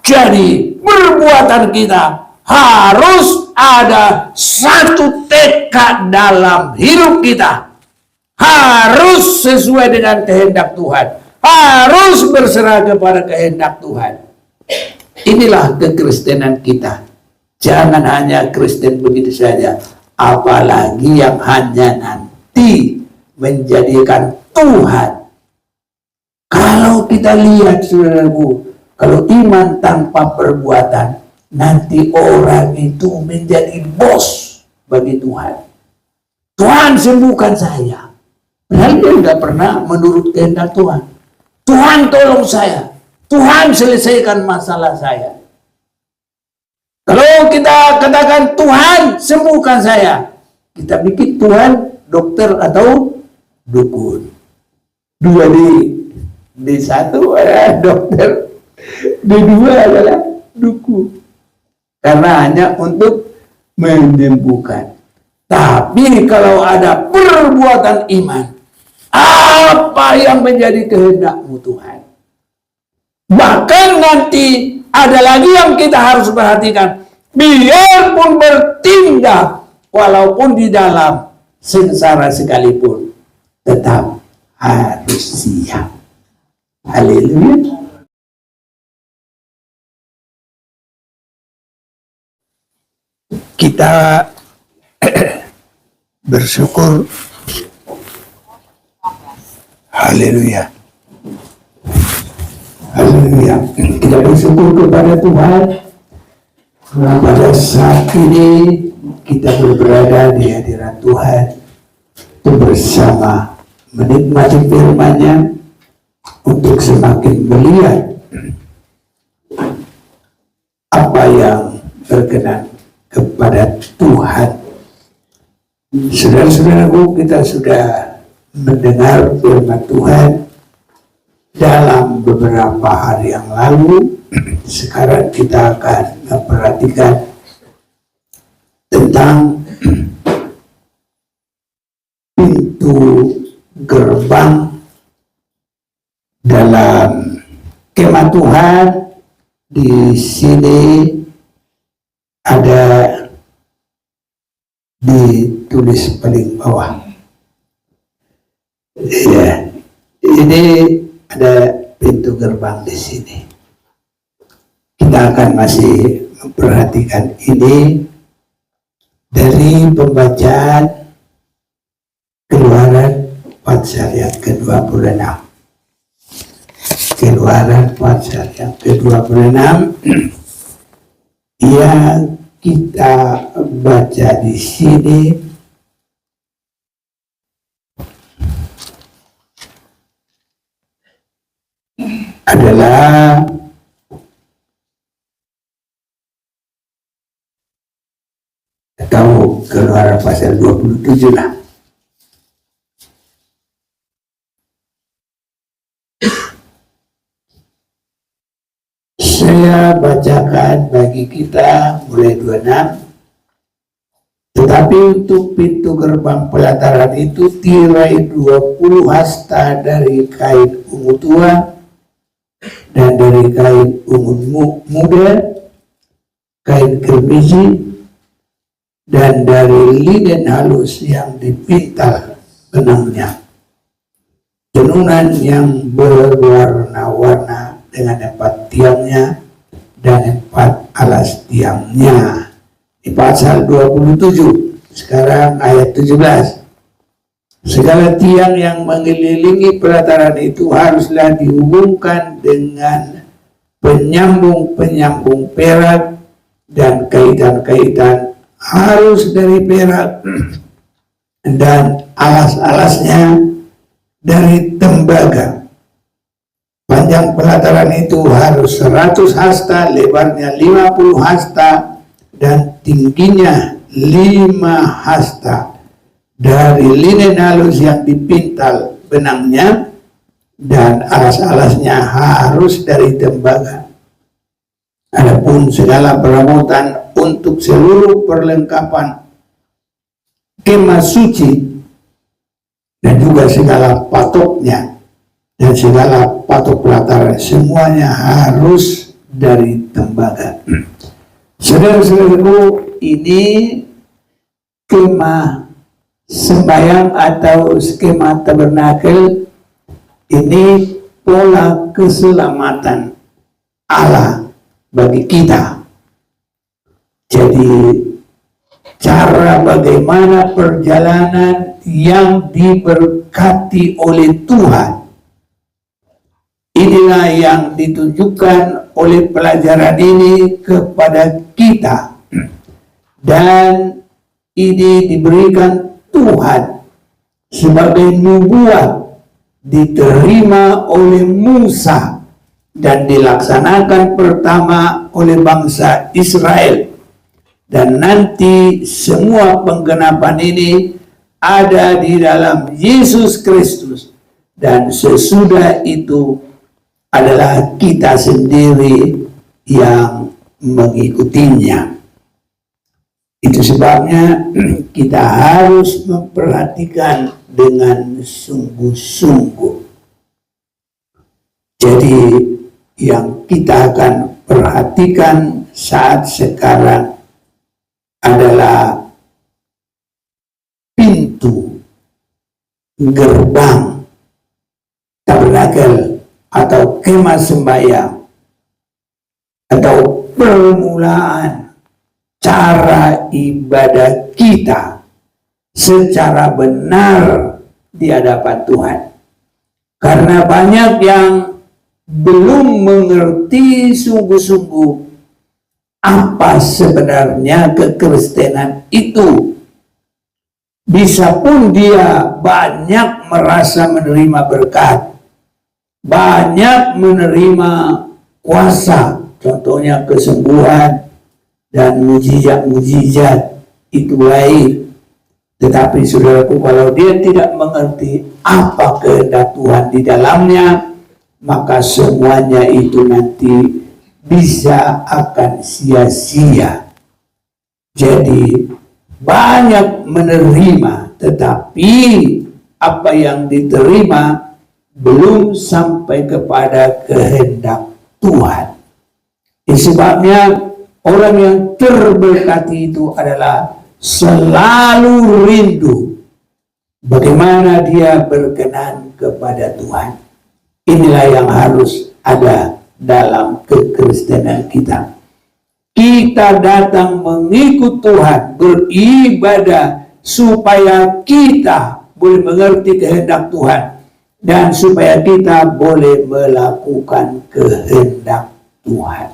Jadi perbuatan kita harus ada satu tekad dalam hidup kita. Harus sesuai dengan kehendak Tuhan. Harus berserah kepada kehendak Tuhan. Inilah kekristenan kita. Jangan hanya Kristen begitu saja. Apalagi yang hanya nanti menjadikan Tuhan. Kalau kita lihat saudaraku, kalau iman tanpa perbuatan, nanti orang itu menjadi bos bagi Tuhan. Tuhan sembuhkan saya. Padahal dia tidak pernah menurut kehendak Tuhan. Tuhan tolong saya. Tuhan selesaikan masalah saya. Kalau kita katakan Tuhan sembuhkan saya, kita bikin Tuhan dokter atau dukun. Dua di satu adalah dokter, di dua adalah dukun. Karena hanya untuk menyembuhkan. Tapi kalau ada perbuatan iman, apa yang menjadi kehendak-Mu Tuhan? Bahkan nanti ada lagi yang kita harus perhatikan. Biarpun bertindak, walaupun di dalam sengsara sekalipun, tetap harus siap. Haleluya. Kita bersyukur. Haleluya. Haleluya. Kita bersyukur kepada Tuhan. Pada saat ini kita berada di hadirat Tuhan untuk bersama menikmati firman-Nya untuk semakin melihat apa yang berkenan kepada Tuhan. Saudara-saudaraku, kita sudah mendengar firman Tuhan dalam beberapa hari yang lalu. Sekarang kita akan memperhatikan tentang pintu gerbang dalam kemah Tuhan. Di sini ada ditulis paling bawah. Ya, ini ada pintu gerbang di sini. Kita akan masih memperhatikan ini dari pembacaan Keluaran pasal yang ke-26. Keluaran pasal yang ke-26 yang kita baca di sini adalah atau Keluaran pasal 27 lah. Saya bacakan bagi kita mulai 26. Tetapi untuk pintu gerbang pelataran itu tirai 20 hasta dari kain ungu tua dan dari kain ungu muda, kain kermiji, dan dari linen halus yang dipintal benangnya, tenunan yang berwarna-warna dengan 4 tiangnya dan 4 alas tiangnya. Di pasal 27, sekarang ayat 17. Segala tiang yang mengelilingi pelataran itu haruslah dihubungkan dengan penyambung-penyambung perak, dan kaitan-kaitan harus dari perak, dan alas-alasnya dari tembaga. Panjang pelataran itu harus 100 hasta, lebarnya 50 hasta, dan tingginya 5 hasta. Dari linen halus yang dipintal benangnya, dan alas-alasnya harus dari tembaga. Adapun segala perabotan untuk seluruh perlengkapan kemah suci dan juga segala patoknya dan segala patok pelataran, semuanya harus dari tembaga. Saudara-saudaraku, ini kemah sembahyang atau skema tabernakel ini pola keselamatan Allah bagi kita. Jadi cara bagaimana perjalanan yang diberkati oleh Tuhan, inilah yang ditunjukkan oleh pelajaran ini kepada kita, dan ini diberikan Tuhan sebagai nubuat, diterima oleh Musa dan dilaksanakan pertama oleh bangsa Israel, dan nanti semua penggenapan ini ada di dalam Yesus Kristus, dan sesudah itu adalah kita sendiri yang mengikutinya. Itu sebabnya kita harus memperhatikan dengan sungguh-sungguh. Jadi yang kita akan perhatikan saat sekarang adalah pintu gerbang tabernakel atau kemah sembahyang, atau permulaan cara ibadah kita secara benar di hadapan Tuhan. Karena banyak yang belum mengerti sungguh-sungguh apa sebenarnya kekristenan itu. Bisa pun dia banyak merasa menerima berkat, banyak menerima kuasa, contohnya kesembuhan dan mujizat-mujizat, itu lain. Tetapi saudaraku, kalau dia tidak mengerti apa kehendak Tuhan di dalamnya, maka semuanya itu nanti bisa akan sia-sia. Jadi banyak menerima, tetapi apa yang diterima belum sampai kepada kehendak Tuhan. Sebabnya orang yang terberkati itu adalah selalu rindu bagaimana dia berkenan kepada Tuhan. Inilah yang harus ada dalam kekristenan kita. Kita datang mengikut Tuhan, beribadah supaya kita boleh mengerti kehendak Tuhan, dan supaya kita boleh melakukan kehendak Tuhan.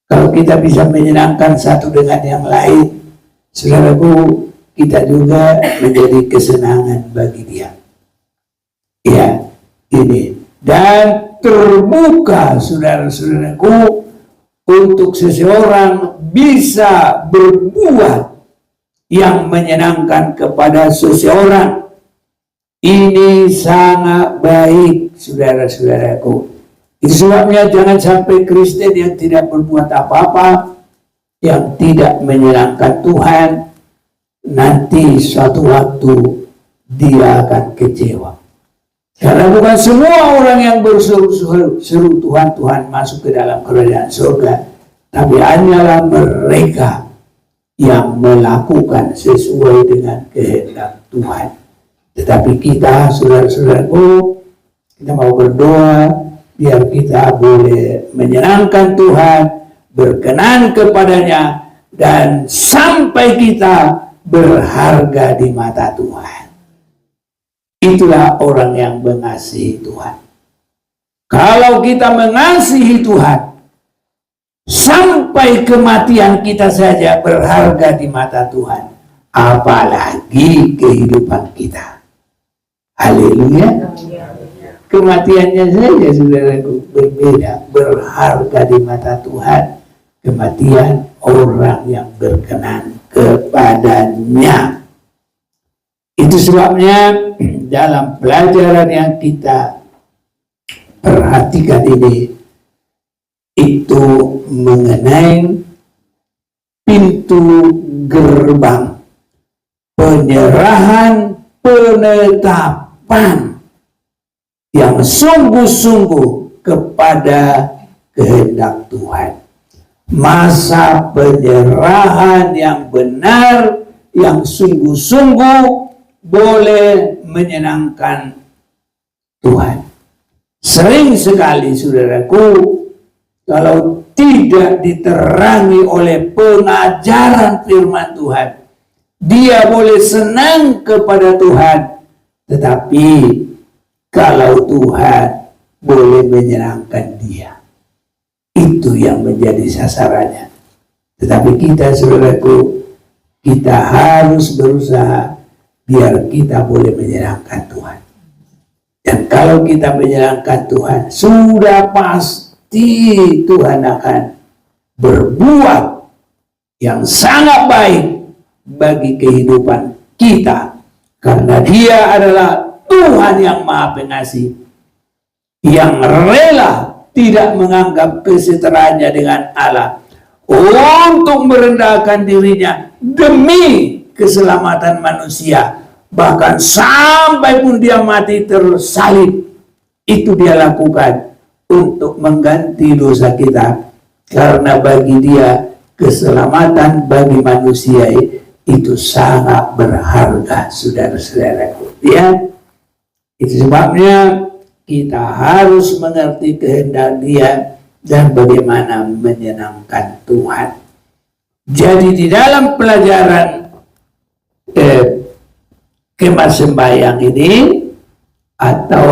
Kalau kita bisa menyenangkan satu dengan yang lain, saudaraku, kita juga menjadi kesenangan bagi dia. Ya, ini. Dan terbuka, saudara-saudaraku, untuk seseorang bisa berbuat yang menyenangkan kepada seseorang. Ini sangat baik, saudara-saudaraku. Itu sebabnya jangan sampai Kristen yang tidak berbuat apa-apa, yang tidak menyenangkan Tuhan, nanti suatu waktu dia akan kecewa. Karena bukan semua orang yang berseru-seru Tuhan, Tuhan masuk ke dalam kerajaan surga, tapi hanyalah mereka yang melakukan sesuai dengan kehendak Tuhan. Tetapi kita, saudara-saudaraku, kita mau berdoa biar kita boleh menyenangkan Tuhan, berkenan kepadanya, dan sampai kita berharga di mata Tuhan. Itulah orang yang mengasihi Tuhan. Kalau kita mengasihi Tuhan, sampai kematian kita saja berharga di mata Tuhan, apalagi kehidupan kita. Haleluya. Kematiannya saja, saudaraku, berbeda, berharga di mata Tuhan. Kematian orang yang berkenan kepadanya. Itu sebabnya dalam pelajaran yang kita perhatikan ini, itu mengenai pintu gerbang penyerahan penetapan yang sungguh-sungguh kepada kehendak Tuhan. Masa penyerahan yang benar, yang sungguh-sungguh boleh menyenangkan Tuhan. Sering sekali saudaraku, kalau tidak diterangi oleh pengajaran firman Tuhan, dia boleh senang kepada Tuhan, tetapi kalau Tuhan boleh menyenangkan dia, itu yang menjadi sasarannya. Tetapi kita saudaraku, kita harus berusaha biar kita boleh menyenangkan Tuhan. Dan kalau kita menyenangkan Tuhan, sudah pasti Tuhan akan berbuat yang sangat baik bagi kehidupan kita. Karena dia adalah Tuhan yang Maha Pengasih, yang rela tidak menganggap kesetaraannya dengan Allah untuk merendahkan dirinya demi keselamatan manusia. Bahkan sampai pun dia mati tersalib, itu dia lakukan untuk mengganti dosa kita. Karena bagi dia keselamatan bagi manusia itu sangat berharga, saudara-saudaraku. Ya, itu sebabnya kita harus mengerti kehendak dia dan bagaimana menyenangkan Tuhan. Jadi di dalam pelajaran skema sembahyang ini atau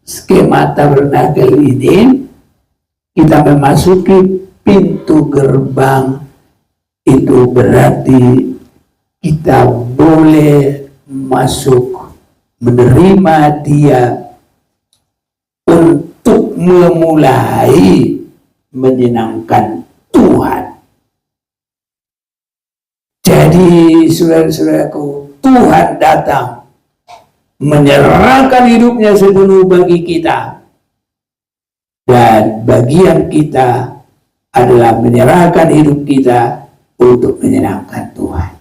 skema tabernakel ini, kita memasuki pintu gerbang. Itu berarti kita boleh masuk, menerima dia untuk memulai menyenangkan Tuhan. Jadi saudara-saudaraku, Tuhan datang menyerahkan hidupnya sepenuh bagi kita, dan bagian kita adalah menyerahkan hidup kita untuk menyenangkan Tuhan.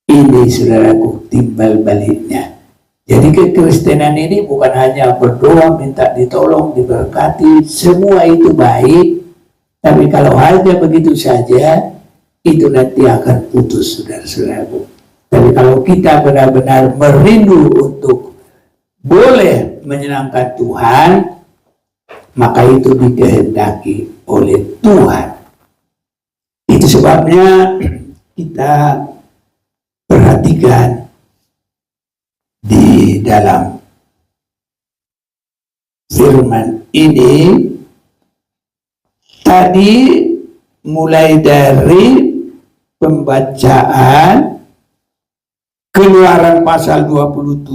Ini saudaraku timbal baliknya. Jadi kekristenan ini bukan hanya berdoa minta ditolong, diberkati, semua itu baik, tapi kalau hanya begitu saja, itu nanti akan putus, saudara-saudaraku. Tapi kalau kita benar-benar merindu untuk boleh menyenangkan Tuhan, maka itu dikehendaki oleh Tuhan. Itu sebabnya kita perhatikan di dalam firman ini tadi, mulai dari pembacaan Keluaran pasal 27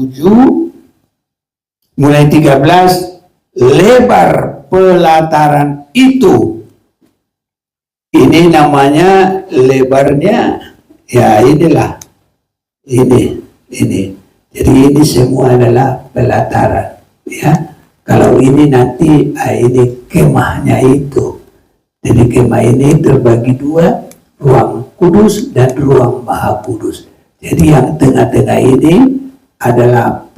mulai 13, lebar pelataran itu. Ini namanya lebarnya, ya inilah, ini. Jadi ini semua adalah pelataran, ya. Kalau ini nanti, ini kemahnya itu. Jadi kemah ini terbagi dua, ruang kudus dan ruang maha kudus. Jadi yang tengah-tengah ini adalah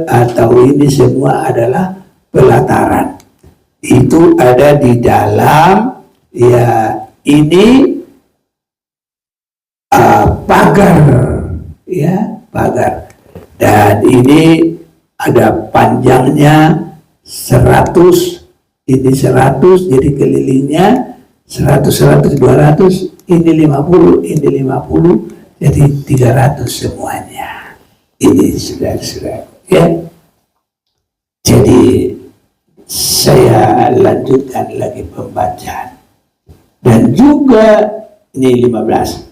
atau ini semua adalah pelataran. Itu ada di dalam, ya ini pagar, ya pagar. Dan ini ada panjangnya 100, ini 100, jadi kelilingnya 100, 200, ini 50, ini 50. Jadi 300 semuanya. Ini saudara-saudara, ya. Jadi saya lanjutkan lagi pembacaan. Dan juga ini 15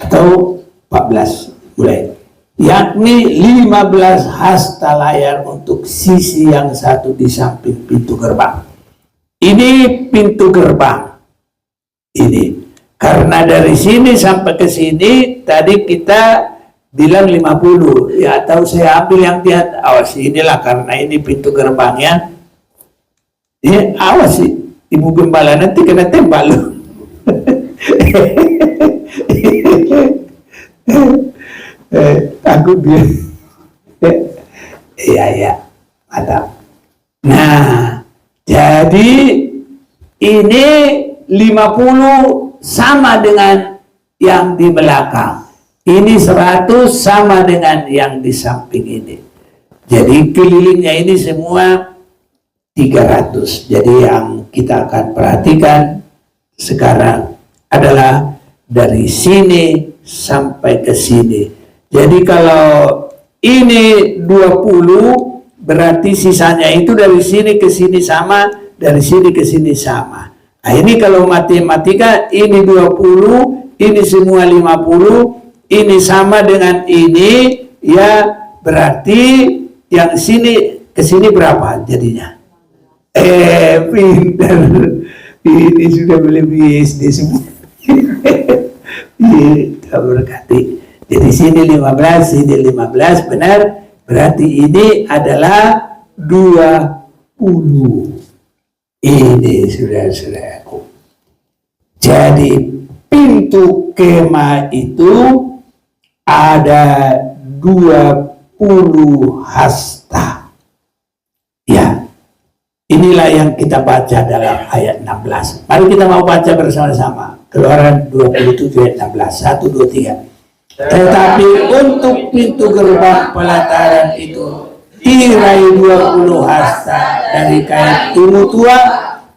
atau 14 mulai. Yakni 15 hasta layar untuk sisi yang satu di samping pintu gerbang. Ini pintu gerbang. Ini. Karena dari sini sampai ke sini tadi kita bilang 50, ya, atau saya ambil yang di awas, inilah karena ini pintu gerbangnya. Ya, awas sih, Ibu Gembala nanti kena tembak loh. Takut dia. Iya, mantap. Nah, jadi ini 50 sama dengan yang di belakang. Ini 100 sama dengan yang di samping ini. Jadi kelilingnya ini semua 300. Jadi yang kita akan perhatikan sekarang adalah dari sini sampai ke sini. Jadi kalau ini 20, berarti sisanya itu dari sini ke sini sama, dari sini ke sini sama. Nah, ini kalau matematika, ini 20, ini semua 50, ini sama dengan ini, ya berarti yang sini ke sini berapa jadinya? Pintar. Ini sudah melebihi SD semua. Kita berkati. Jadi sini 15, sini 15, benar? Berarti ini adalah 20. Ini saudara-saudaraku. Jadi pintu kemah itu ada 20 hasta. Ya. Inilah yang kita baca dalam ayat 16. Mari kita mau baca bersama-sama. Keluaran 27 ayat 16. 1, 2, 3. Tetapi untuk pintu gerbang pelataran itu tirai 20 hasta dari kain ungu tua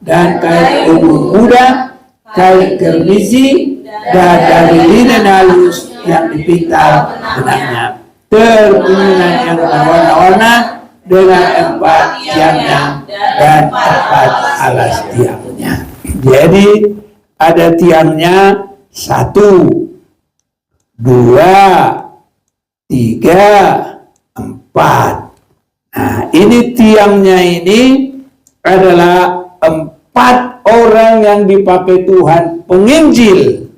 dan kain ungu muda, kain kermisi, dan dari linen halus yang dipintal benangnya. Terbunuhan yang berwarna-warna dengan 4 tiangnya dan 4 alas tiangnya. Jadi ada tiangnya 1, 2, 3, 4. Nah, ini tiangnya ini adalah 4 orang yang dipakai Tuhan, penginjil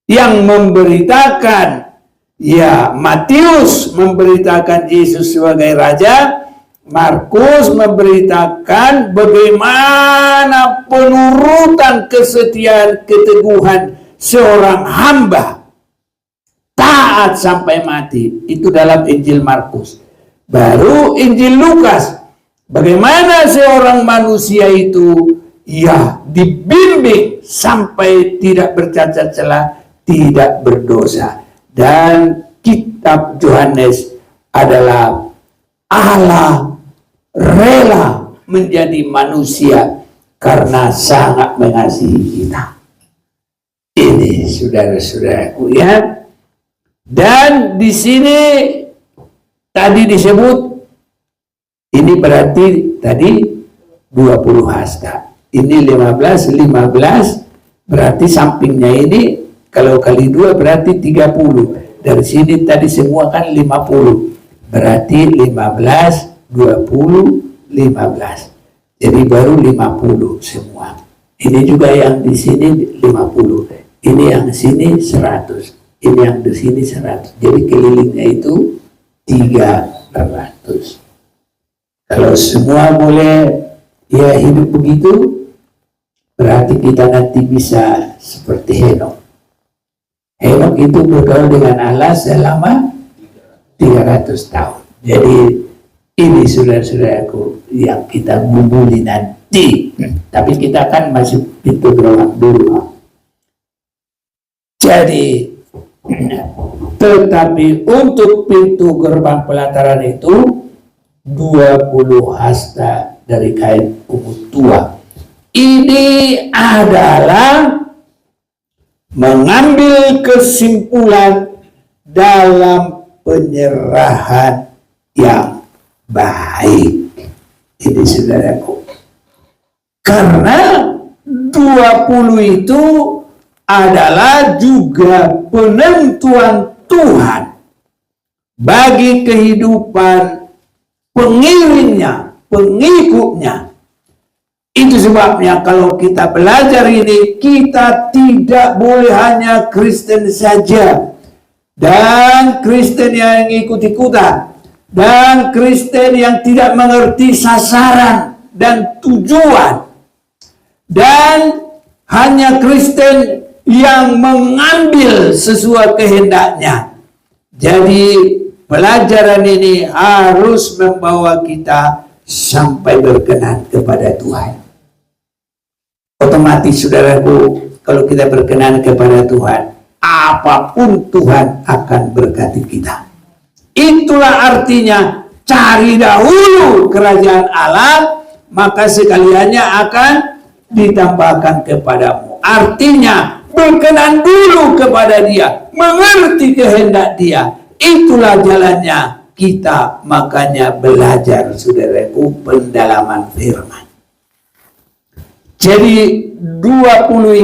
yang memberitakan, ya, Matius memberitakan Yesus sebagai Raja, Markus memberitakan bagaimana penurutan kesetiaan keteguhan seorang hamba taat sampai mati. Itu dalam Injil Markus. Baru Injil Lukas, bagaimana seorang manusia itu ya dibimbing sampai tidak bercacat celah, tidak berdosa. Dan kitab Yohanes adalah Allah rela menjadi manusia karena sangat mengasihi kita. Ini saudara-saudaraku, ya. Dan di sini tadi disebut, ini berarti tadi 20 hasta. Ini 15 berarti sampingnya ini kalau kali 2 berarti 30. Dari sini tadi semua kan 50. Berarti 15, 20, 15. Jadi baru 50 semua. Ini juga yang di sini 50. Ini yang di sini 100. Ini yang di sini 100. Jadi kelilingnya itu 300. Kalau semua boleh ya hidup begitu, berarti kita nanti bisa seperti Henok. Henok itu bergaul dengan Allah selama 300 tahun. Jadi ini saudara-saudaraku yang kita gumuli nanti. Tapi kita kan masuk pintu gerbang dulu. Jadi tetapi untuk pintu gerbang pelataran itu 20 hasta dari kain ungu tua. Ini adalah mengambil kesimpulan dalam penyerahan yang baik. Ini saudaraku. Karena 20 itu adalah juga penentuan Tuhan bagi kehidupan pengiringnya, pengikutnya. Itu sebabnya kalau kita belajar ini, kita tidak boleh hanya Kristen saja. Dan Kristen yang ikut-ikutan. Dan Kristen yang tidak mengerti sasaran dan tujuan. Dan hanya Kristen yang mengambil sesuai kehendaknya. Jadi pelajaran ini harus membawa kita sampai berkenan kepada Tuhan. Otomatis saudaraku, kalau kita berkenan kepada Tuhan, apapun Tuhan akan berkati kita. Itulah artinya, cari dahulu kerajaan Allah, maka sekaliannya akan ditambahkan kepadamu. Artinya, berkenan dulu kepada Dia, mengerti kehendak Dia. Itulah jalannya kita, makanya belajar saudaraku pendalaman firman. Jadi 20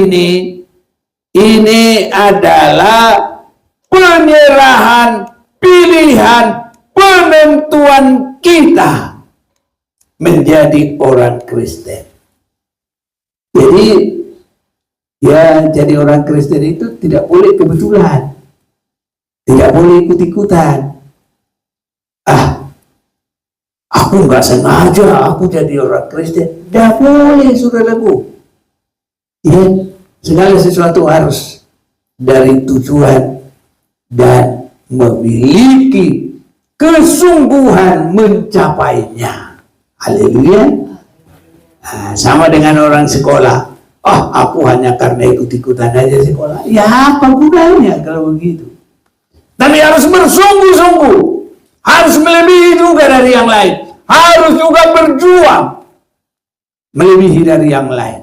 ini adalah penyerahan, pilihan, penentuan kita menjadi orang Kristen. Jadi ya, jadi orang Kristen itu tidak boleh kebetulan, tidak boleh ikut-ikutan. Aku nggak sengaja aku jadi orang Kristen. Tidak boleh saudaraku. Ya, segala sesuatu harus dari tujuan dan memiliki kesungguhan mencapainya. Haleluya. Sama dengan orang sekolah. Aku hanya karena ikut-ikutan aja sekolah. Ya, apa gunanya kalau begitu? Tapi harus bersungguh-sungguh, harus melebihi juga dari yang lain, harus juga berjuang melebihi dari yang lain.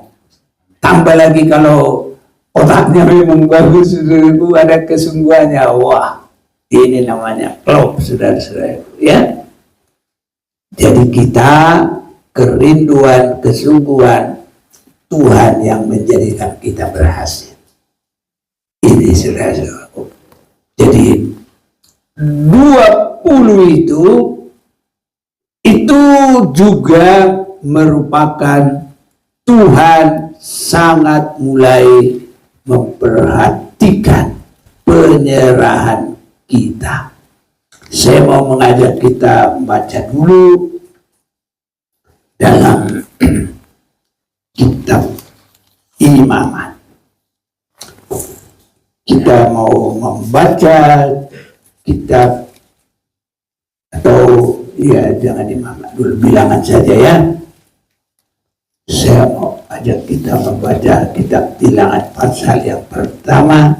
Tambah lagi kalau otaknya memang bagus, itu ada kesungguhannya. Wah, ini namanya klop, saudara-saudara, ya. Jadi kita kerinduan, kesungguhan Tuhan yang menjadikan kita berhasil. Ini saudara-saudara. Jadi 20 itu juga merupakan Tuhan sangat mulai memperhatikan penyerahan kita. Saya mau mengajak kita baca dulu dalam kitab Imamat. Kita mau membaca kitab, atau ya jangan Imamat dulu, Bilangan saja ya. Saya mau ajak kita membaca kitab Bilangan pasal yang pertama,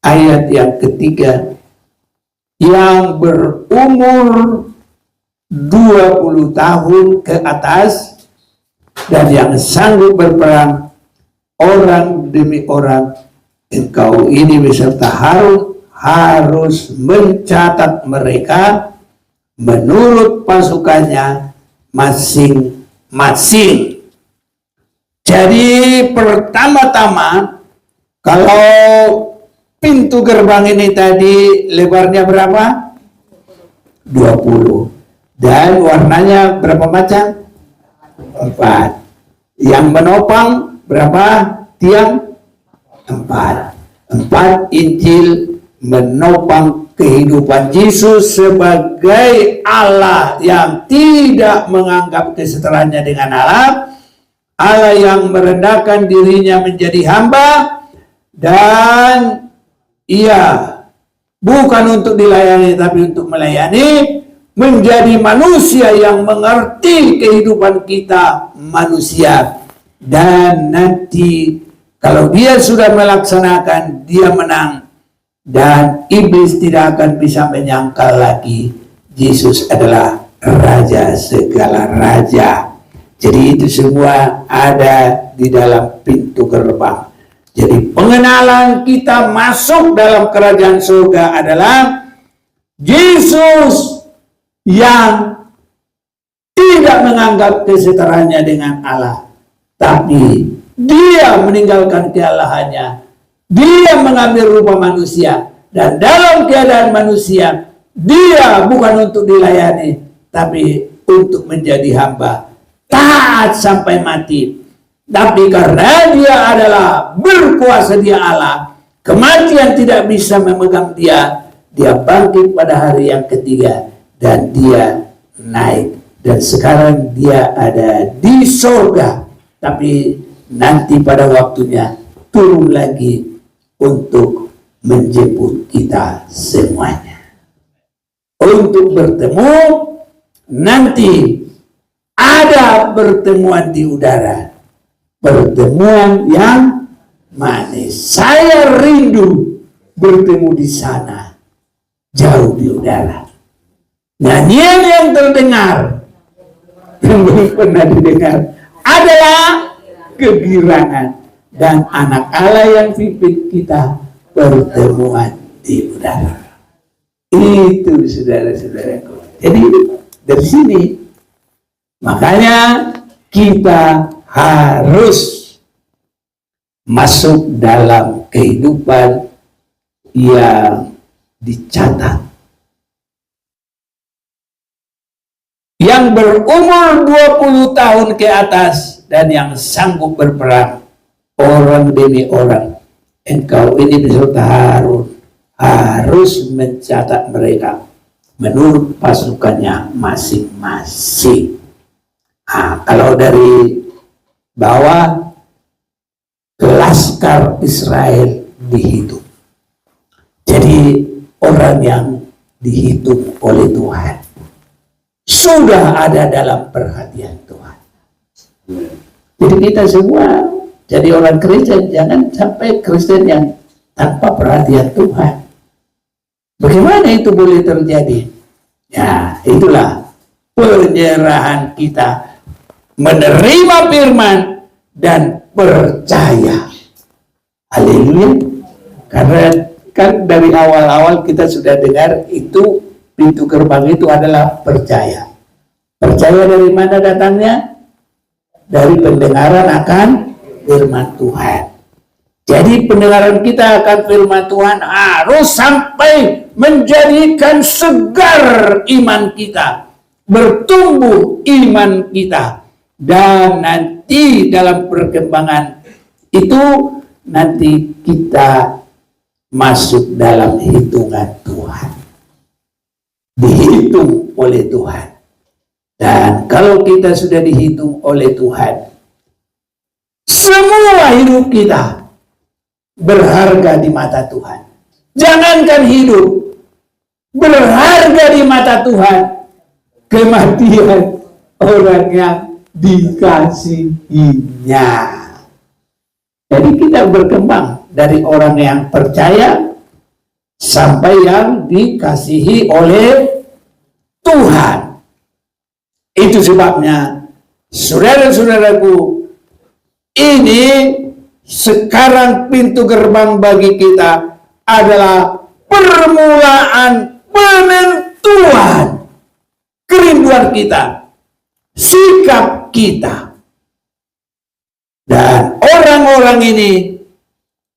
ayat yang ketiga. Yang berumur 20 tahun ke atas dan yang sanggup berperang orang demi orang, engkau ini beserta harus mencatat mereka menurut pasukannya masing-masing. Jadi pertama-tama, kalau pintu gerbang ini tadi lebarnya berapa? 20. Dan warnanya berapa macam? 4. Yang menopang berapa tiang? 4. 4 Injil menopang kehidupan Yesus sebagai Allah yang tidak menganggap kesetaraannya dengan Allah, Allah yang merendahkan dirinya menjadi hamba, dan ia bukan untuk dilayani tapi untuk melayani, menjadi manusia yang mengerti kehidupan kita manusia. Dan nanti kalau dia sudah melaksanakan, dia menang, dan iblis tidak akan bisa menyangkal lagi Yesus adalah Raja segala raja. Jadi itu semua ada di dalam pintu gerbang. Jadi pengenalan kita masuk dalam kerajaan surga adalah Yesus yang tidak menganggap kesetaraannya dengan Allah, tapi dia meninggalkan kealahannya, dia mengambil rupa manusia, dan dalam keadaan manusia, dia bukan untuk dilayani, tapi untuk menjadi hamba, taat sampai mati. Tapi karena dia adalah berkuasa, dia Allah, kematian tidak bisa memegang dia, dia bangkit pada hari yang ketiga, dan dia naik. Dan sekarang dia ada di surga, tapi nanti pada waktunya turun lagi untuk menjemput kita semuanya. Untuk bertemu nanti ada pertemuan di udara. pertemuan yang manis. Saya rindu bertemu di sana, jauh di udara. Nyanyian yang terdengar, yang belum pernah didengar, adalah kegirangan. Dan anak Allah yang pimpin kita pertemuan di udara. Itu saudara-saudaraku. Jadi dari sini, makanya kita harus masuk dalam kehidupan yang dicatat. Yang berumur 20 tahun ke atas dan yang sanggup berperang orang demi orang. Engkau ini beserta Harun harus mencatat mereka menurut pasukannya masing-masing. Nah, kalau dari bawah, laskar Israel dihitung. Jadi orang yang dihitung oleh Tuhan sudah ada dalam perhatian Tuhan. Jadi kita semua jadi orang Kristen, jangan sampai Kristen yang tanpa perhatian Tuhan. Bagaimana itu boleh terjadi? Ya, itulah penyerahan kita menerima firman dan percaya. Haleluya. Karena kan dari awal-awal kita sudah dengar itu pintu gerbang itu adalah percaya. Percaya dari mana datangnya? Dari pendengaran akan firman Tuhan. Jadi pendengaran kita akan firman Tuhan harus sampai menjadikan segar iman kita, bertumbuh iman kita, dan nanti dalam perkembangan itu nanti kita masuk dalam hitungan Tuhan, dihitung oleh Tuhan. Dan kalau kita sudah dihitung oleh Tuhan, semua hidup kita berharga di mata Tuhan. Jangankan hidup, berharga di mata Tuhan kematian orang yang dikasihinya. Jadi kita berkembang dari orang yang percaya sampai yang dikasihi oleh Tuhan. Itu sebabnya, saudara-saudaraku, ini sekarang pintu gerbang bagi kita adalah permulaan penentuan kerinduan kita, sikap kita. Dan orang-orang ini,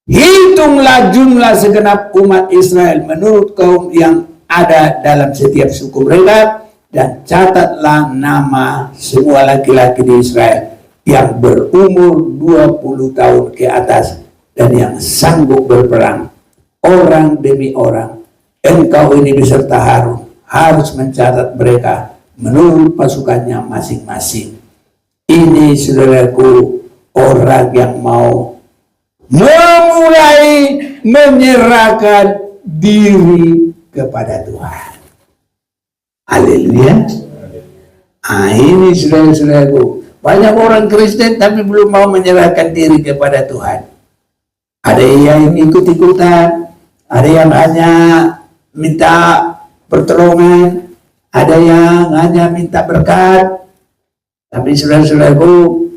hitunglah jumlah segenap umat Israel menurut kaum yang ada dalam setiap suku mereka, dan catatlah nama semua laki-laki di Israel yang berumur 20 tahun ke atas dan yang sanggup berperang orang demi orang. Engkau ini beserta Harun harus mencatat mereka menurut pasukannya masing-masing. Ini saudaraku, orang yang mau memulai menyerahkan diri kepada Tuhan. Haleluya. Ini saudara-saudaraku, banyak orang Kristen tapi belum mau menyerahkan diri kepada Tuhan. Ada yang ikut-ikutan, ada yang hanya minta pertolongan, ada yang hanya minta berkat. Tapi saudara-saudaraku,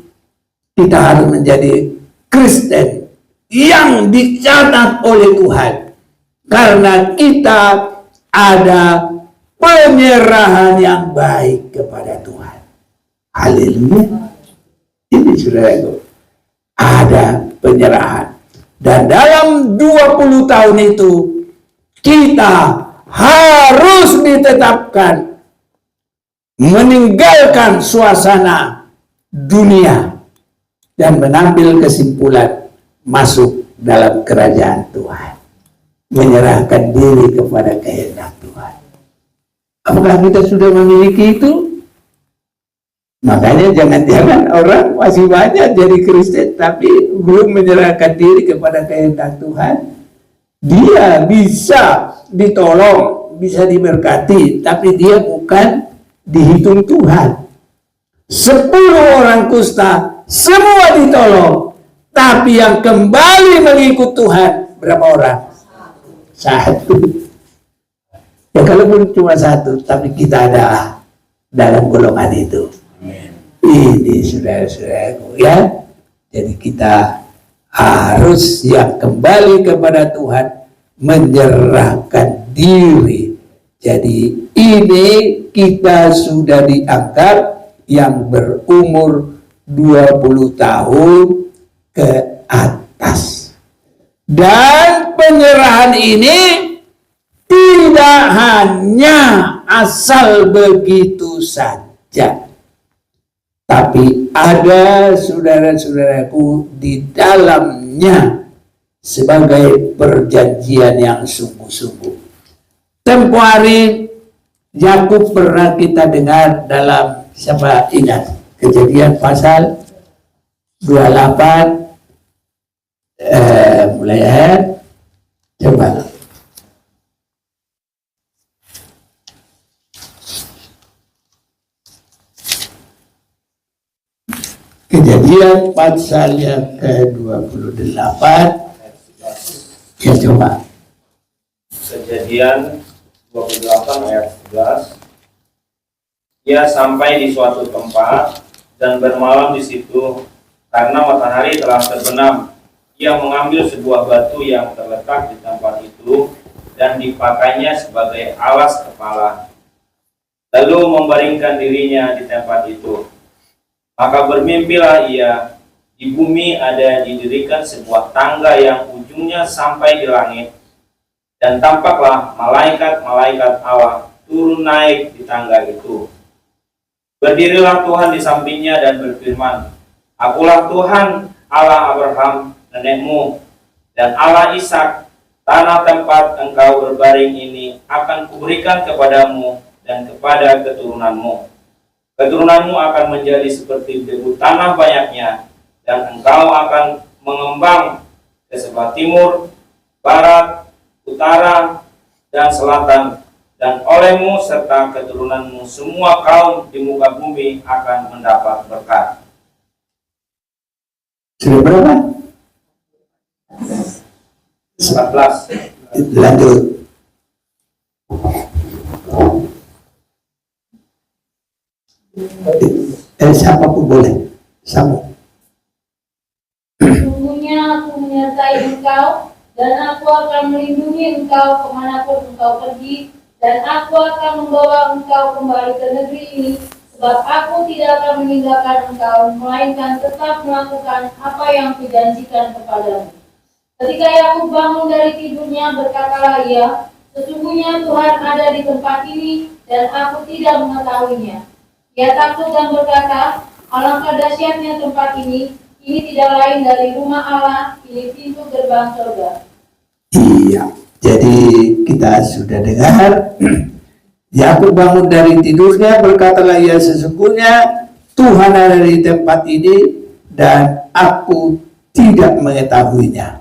kita harus menjadi Kristen yang dicatat oleh Tuhan, karena kita ada penyerahan yang baik kepada Tuhan. Haleluya. Ini saudaraku, ada penyerahan. Dan dalam 20 tahun itu kita harus ditetapkan meninggalkan suasana dunia dan mengambil kesimpulan masuk dalam kerajaan Tuhan, menyerahkan diri kepada kehendak Tuhan. Apakah kita sudah memiliki itu? Makanya jangan-jangan orang masih banyak jadi Kristen tapi belum menyerahkan diri kepada kehendak Tuhan. Dia bisa ditolong, bisa diberkati, tapi dia bukan dihitung Tuhan. 10 orang kusta semua ditolong. Tapi yang kembali mengikut Tuhan berapa orang? Satu. Ya kalaupun cuma satu, tapi kita ada dalam golongan itu. Ini saudara-saudaraku ya. Jadi kita harus yang kembali kepada Tuhan, menyerahkan diri. Jadi ini kita sudah dianggap yang berumur 20 tahun ke atas. Dan penyerahan ini tidak hanya asal begitu saja, tapi ada saudara-saudaraku di dalamnya sebagai perjanjian yang sungguh-sungguh. Tempo hari Yakub pernah kita dengar dalam, siapa ingat, Kejadian pasal 28 mulai ayat coba. Kejadian pasal yang ke-28 ya coba. Kejadian 28 ayat 11. Ia sampai di suatu tempat dan bermalam di situ karena matahari telah terbenam. Ia mengambil sebuah batu yang terletak di tempat itu dan dipakainya sebagai alas kepala, lalu membaringkan dirinya di tempat itu. Maka bermimpilah ia, di bumi ada didirikan sebuah tangga yang ujungnya sampai di langit, dan tampaklah malaikat-malaikat Allah turun naik di tangga itu. Berdirilah Tuhan di sampingnya dan berfirman, Akulah Tuhan Allah Abraham nenekmu dan Allah Ishak. Tanah tempat engkau berbaring ini akan kuberikan kepadamu dan kepada keturunanmu. Keturunanmu akan menjadi seperti debu tanah banyaknya, dan engkau akan mengembang ke sebelah timur, barat, utara, dan selatan, dan olehmu serta keturunanmu semua kaum di muka bumi akan mendapat berkat. Sudah berapa? 14. Lanjut. Siapa pun boleh. Sambung. Sesungguhnya aku menyertai engkau, dan aku akan melindungi engkau kemanapun engkau pergi, dan aku akan membawa engkau kembali ke negeri ini, sebab aku tidak akan meninggalkan engkau, melainkan tetap melakukan apa yang kujanjikan kepadamu. Ketika Yakub bangun dari tidurnya, berkatalah ia, sesungguhnya Tuhan ada di tempat ini, dan aku tidak mengetahuinya. Ia takut dan berkata, alangkah dahsyatnya tempat ini tidak lain dari rumah Allah, ini pintu gerbang surga. Iya, jadi kita sudah dengar. Yakub bangun dari tidurnya, berkatalah ia, sesungguhnya Tuhan ada di tempat ini dan aku tidak mengetahuinya.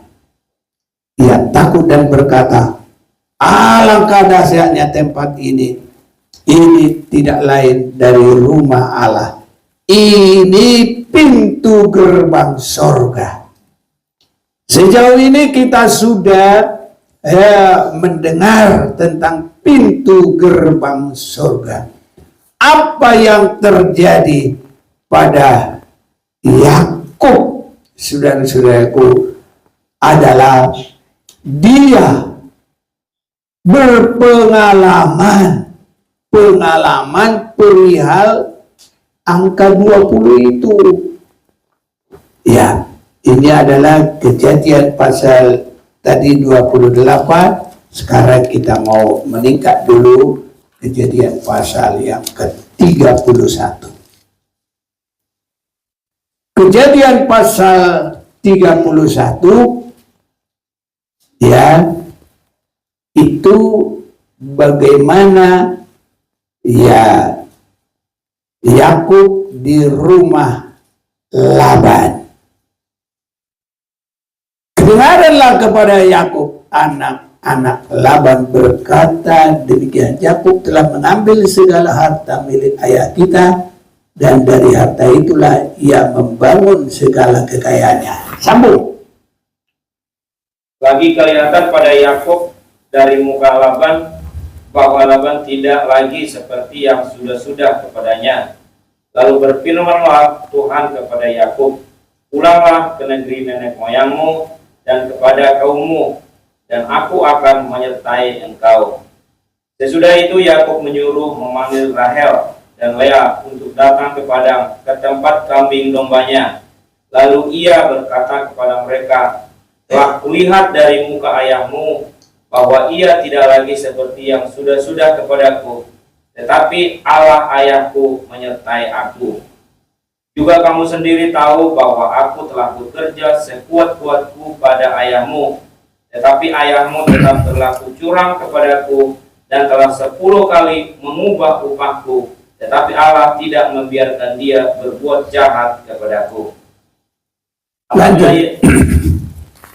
Ia takut dan berkata, alangkah dahsyatnya tempat ini tidak lain dari rumah Allah, ini pintu gerbang sorga. Sejauh ini kita sudah mendengar tentang pintu gerbang sorga. Apa yang terjadi pada Yakub, saudara-saudaraku, adalah dia berpengalaman perihal angka 20 itu. Ya, ini adalah Kejadian pasal tadi 28. Sekarang kita mau meningkat dulu Kejadian pasal yang ke-31. Kejadian pasal 31 ya, itu bagaimana ya Yakub di rumah Laban. Kedengaranlah kepada Yakub anak-anak Laban berkata demikian, Yakub telah mengambil segala harta milik ayah kita dan dari harta itulah ia membangun segala kekayaannya. Sambung. Lagi kelihatan pada Yakub dari muka Laban bahwa Laban tidak lagi seperti yang sudah-sudah kepadanya. Lalu berfirmanlah Tuhan kepada Yakub, pulanglah ke negeri nenek moyangmu dan kepada kaummu, dan aku akan menyertai engkau. Sesudah itu Yakub menyuruh memanggil Rahel dan Lea untuk datang ke padang ke tempat kambing dombanya. Lalu ia berkata kepada mereka, telah kulihat dari muka ayahmu bahwa ia tidak lagi seperti yang sudah-sudah kepadaku, tetapi Allah ayahku menyertai aku. Juga kamu sendiri tahu bahwa aku telah bekerja sekuat-kuatku pada ayahmu, tetapi ayahmu tetap berlaku curang kepadaku dan telah 10 kali mengubah upahku, tetapi Allah tidak membiarkan dia berbuat jahat kepadaku.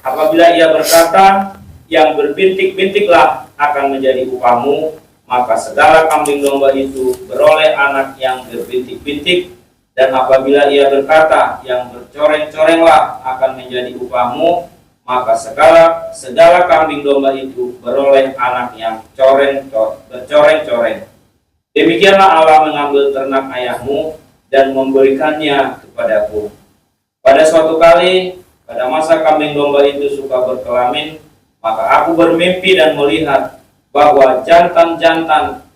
Apabila ia berkata, yang berbintik-bintiklah akan menjadi upahmu, maka segala kambing domba itu beroleh anak yang berbintik-bintik. Dan apabila ia berkata, yang bercoreng-corenglah akan menjadi upahmu, maka segala kambing domba itu beroleh anak yang bercoreng-coreng. Demikianlah Allah mengambil ternak ayahmu dan memberikannya kepadaku. Pada suatu kali, pada masa kambing domba itu suka berkelamin, maka aku bermimpi dan melihat bahwa jantan-jantan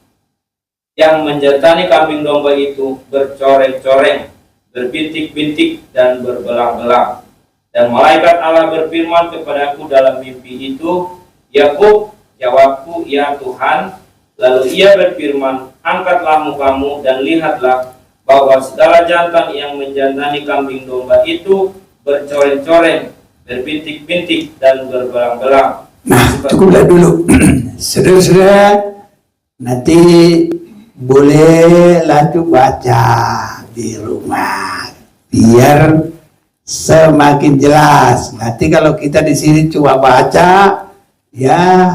yang menjantani kambing domba itu bercoreng-coreng, berbintik-bintik dan berbelang-belang. Dan malaikat Allah berfirman kepadaku dalam mimpi itu, Yakub, jawabku, ya Tuhan. Lalu ia berfirman, angkatlah mukamu dan lihatlah bahwa segala jantan yang menjantani kambing domba itu bercoreng-coreng, berbintik-bintik dan berbelang-belang. Nah, cukuplah dulu. Saudara-saudara, nanti boleh lanjut baca di rumah biar semakin jelas. Nanti kalau kita di sini cuma baca, ya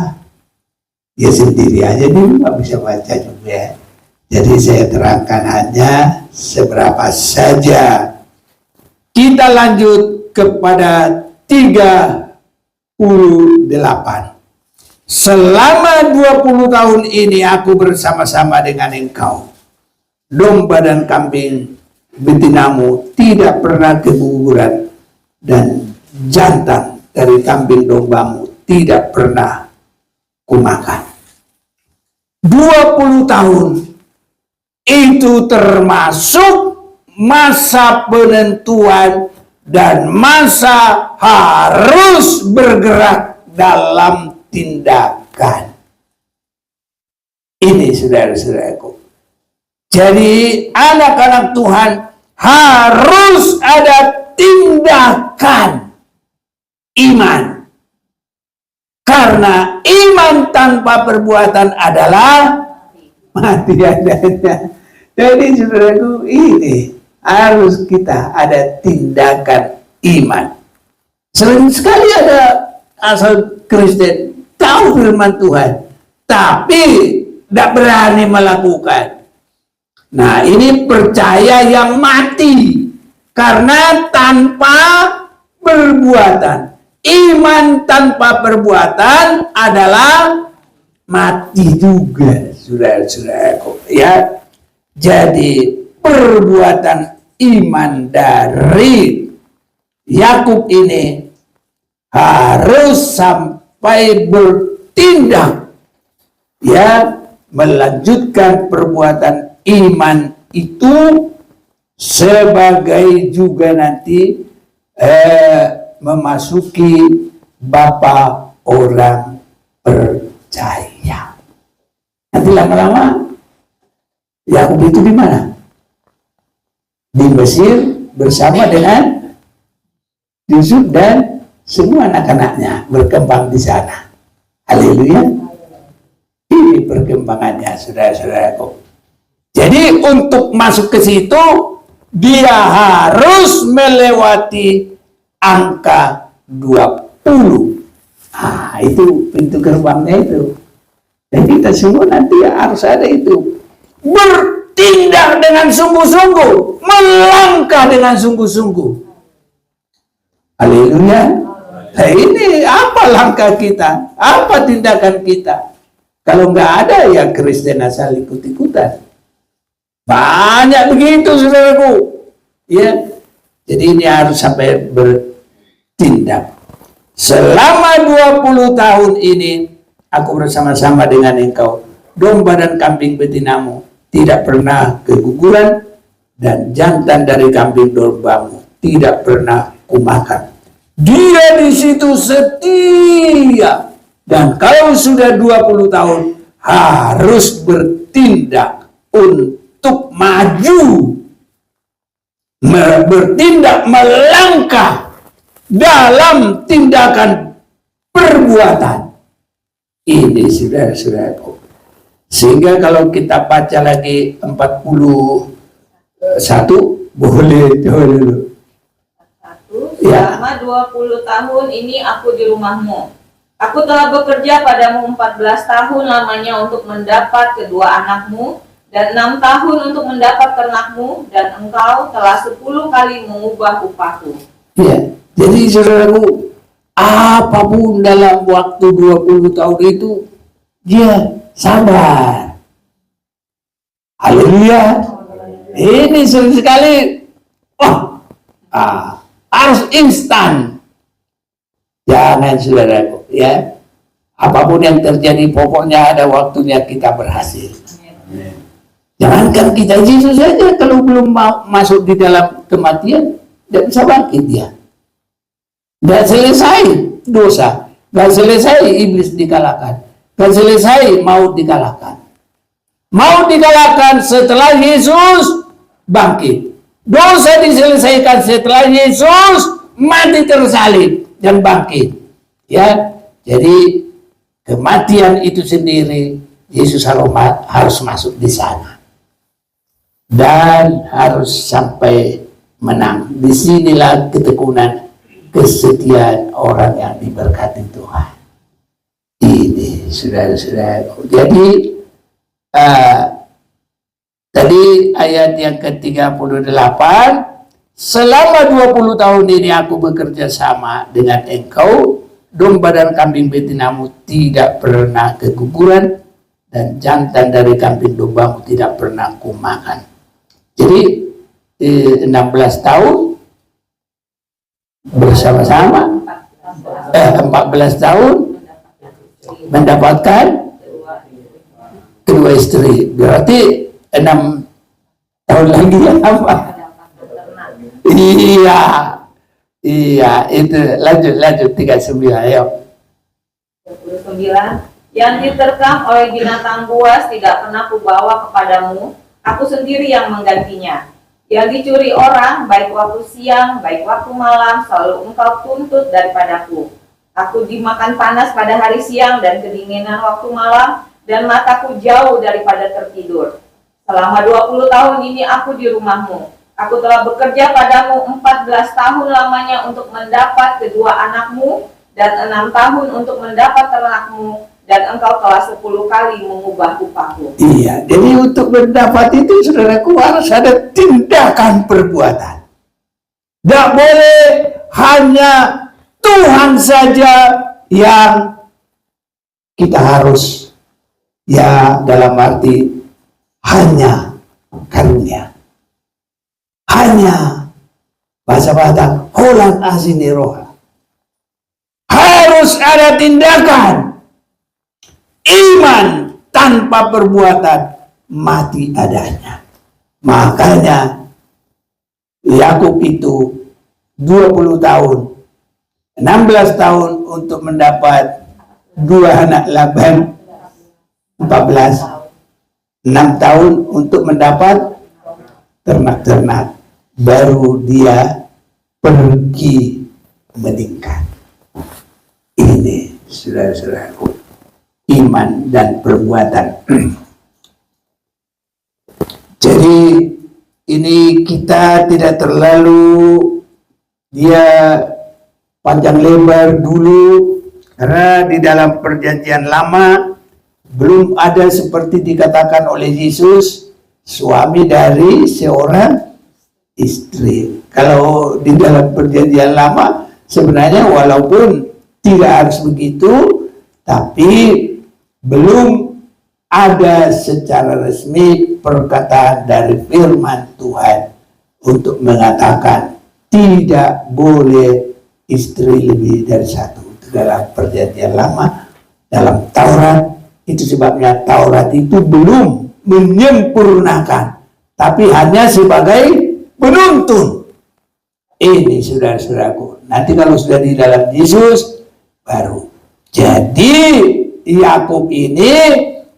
sendiri aja nih, nggak bisa baca juga. Jadi saya terangkan hanya seberapa saja. Kita lanjut kepada 38. Selama 20 tahun ini aku bersama-sama dengan engkau. Domba dan kambing betinamu tidak pernah keguguran, dan jantan dari kambing dombamu tidak pernah kumakan. 20 tahun itu termasuk masa penentuan dan masa harus bergerak dalam tindakan. Ini saudara-saudaraku. Jadi anak-anak Tuhan harus ada tindakan iman. Karena iman tanpa perbuatan adalah mati adanya. Jadi saudaraku, ini harus kita ada tindakan iman. Sering sekali ada asal Kristen tahu firman Tuhan, tapi tidak berani melakukan. Nah, ini percaya yang mati karena tanpa perbuatan. Iman tanpa perbuatan adalah mati juga, saudara-saudaraku. Ya, jadi perbuatan iman dari Yakub ini harus sampai bertindak, ya, melanjutkan perbuatan iman itu sebagai juga nanti memasuki Bapa orang percaya. Nanti lama-lama Yakub itu di mana? Di Mesir bersama dengan Yusuf dan semua anak-anaknya berkembang di sana. Haleluya. Ini perkembangannya, saudara-saudaraku. Jadi untuk masuk ke situ dia harus melewati angka 20. Ah, itu pintu gerbangnya itu. Dan kita semua nanti harus ada itu. Bertindak bertindak dengan sungguh-sungguh, melangkah dengan sungguh-sungguh. Haleluya. Nah, ini apa langkah kita? Apa tindakan kita? Kalau nggak ada ya Kristen asal ikut-ikutan. Banyak begitu saudaraku. Ya. Jadi ini harus sampai bertindak. Selama 20 tahun ini aku bersama-sama dengan engkau. Domba dan kambing betinamu tidak pernah keguguran, dan jantan dari kambing dombamu tidak pernah kumakan. Dia di situ setia, dan kalau sudah 20 tahun harus bertindak untuk maju, bertindak melangkah dalam tindakan perbuatan. Ini saudara-saudaraku. Sehingga kalau kita baca lagi 41, boleh coba dulu. Selama 20 tahun ini aku di rumahmu. Aku telah bekerja padamu 14 tahun lamanya untuk mendapat kedua anakmu, dan 6 tahun untuk mendapat ternakmu, dan engkau telah 10 kali mengubah upahku. Ya, jadi saudaraku, apapun dalam waktu 20 tahun itu, dia sabar. Haleluya. Ini sering sekali harus instan. Jangan saudaraku, ya. Apapun yang terjadi, pokoknya ada waktunya kita berhasil. Jangankan kita, Yesus saja kalau belum masuk di dalam kematian, tidak bisa bangkit dia. Tidak selesai dosa, tidak selesai iblis dikalahkan, tidak selesai maut dikalahkan. Maut dikalahkan setelah Yesus bangkit. Dosa diselesaikan setelah Yesus mati tersalib dan bangkit. Ya, jadi kematian itu sendiri Yesus harus masuk di sana dan harus sampai menang. Disinilah ketekunan, kesetiaan orang yang diberkati Tuhan. Ini saudara-saudara. Jadi tadi ayat yang ke-38, selama 20 tahun ini aku bekerja sama dengan engkau, domba dan kambing betinamu tidak pernah keguguran, dan jantan dari kambing dombamu tidak pernah kumakan. Jadi 16 tahun bersama-sama, 14 tahun mendapatkan kedua istri, berarti 6 tahun lagi ya apa? Iya, itu lanjut 39, ayo. 29. Yang diterkam oleh binatang buas tidak pernah kubawa kepadamu, aku sendiri yang menggantinya. Yang dicuri orang, baik waktu siang, baik waktu malam, selalu engkau tuntut daripadaku. Aku dimakan panas pada hari siang dan kedinginan waktu malam, dan mataku jauh daripada tertidur. Selama 20 tahun ini aku di rumahmu. Aku telah bekerja padamu 14 tahun lamanya untuk mendapat kedua anakmu, dan 6 tahun untuk mendapat ternakmu, dan engkau telah 10 kali mengubah upahku. Iya, jadi untuk mendapat itu saudaraku harus ada tindakan perbuatan. Tidak boleh hanya Tuhan saja yang kita harus, ya dalam arti hanya karunia, hanya bahasa Batak holan asini roha. Harus ada tindakan. Iman tanpa perbuatan mati adanya. Makanya Yakub itu 20 tahun, 16 tahun untuk mendapat 2 anak Laban, 14, 6 tahun untuk mendapat ternak-ternak, baru dia pergi meningkat. Ini saudara-saudaraku, iman dan perbuatan. Jadi ini kita tidak terlalu dia panjang lebar dulu, karena di dalam perjanjian lama belum ada seperti dikatakan oleh Yesus, suami dari seorang istri. Kalau di dalam perjanjian lama sebenarnya walaupun tidak harus begitu, tapi belum ada secara resmi perkataan dari firman Tuhan untuk mengatakan tidak boleh istri lebih dari satu. Dalam perjanjian lama, dalam Taurat, itu sebabnya Taurat itu belum menyempurnakan, tapi hanya sebagai penuntun. Ini saudara-saudaraku, nanti kalau sudah di dalam Yesus baru. Jadi Yakub ini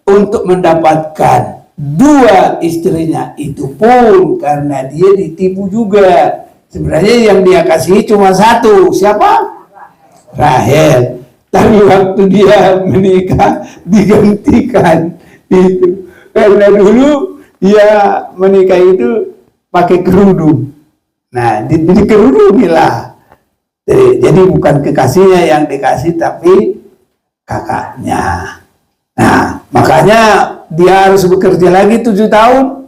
untuk mendapatkan dua istrinya itu pun karena dia ditipu juga. Sebenarnya yang dia kasih cuma satu, siapa? Rahel. Tapi waktu dia menikah digantikan itu. Karena dulu dia menikah itu pakai kerudung. Nah, dikerudungilah. Jadi bukan kekasihnya yang dikasih, tapi kakaknya. Nah, makanya dia harus bekerja lagi 7 tahun.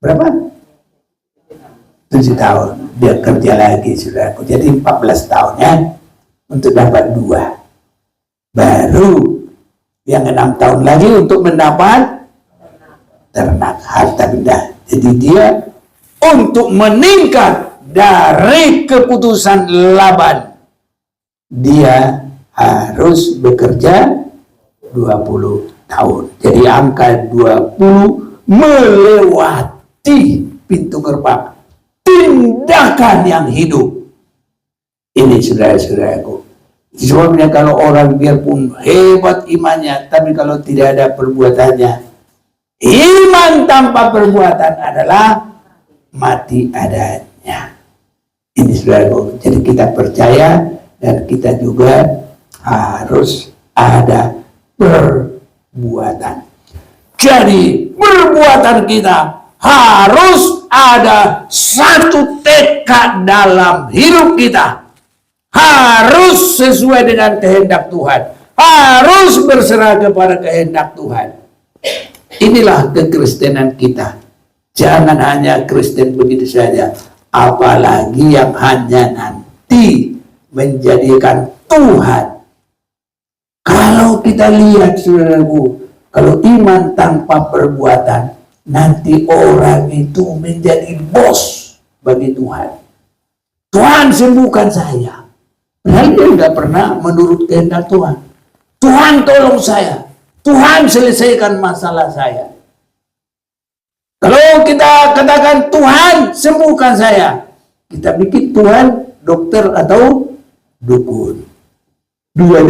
Berapa? 7 tahun. Dia kerja lagi, saudaraku. Jadi 14 tahun ya, untuk dapat 2. Baru yang 6 tahun lagi untuk mendapat ternak, harta benda. Jadi dia untuk meningkat dari keputusan Laban, dia harus bekerja 20 tahun. Jadi angka 20 melewati pintu gerbang tindakan yang hidup. Ini saudara-saudaraku. Sebabnya kalau orang biarpun hebat imannya, tapi kalau tidak ada perbuatannya, iman tanpa perbuatan adalah mati adanya. Ini saudaraku. Jadi kita percaya dan kita juga harus ada perbuatan. Jadi perbuatan kita harus ada satu tekad dalam hidup kita. Harus sesuai dengan kehendak Tuhan. Harus berserah kepada kehendak Tuhan. Inilah kekristenan kita. Jangan hanya Kristen begitu saja. Apalagi yang hanya nanti menjadikan Tuhan. Kalau kita lihat saudaraku, kalau iman tanpa perbuatan, nanti orang itu menjadi bos bagi Tuhan. Tuhan sembuhkan saya. Padahal dia tidak pernah menurut kehendak Tuhan. Tuhan tolong saya. Tuhan selesaikan masalah saya. Kalau kita katakan Tuhan sembuhkan saya, kita bikin Tuhan dokter atau dukun. Dua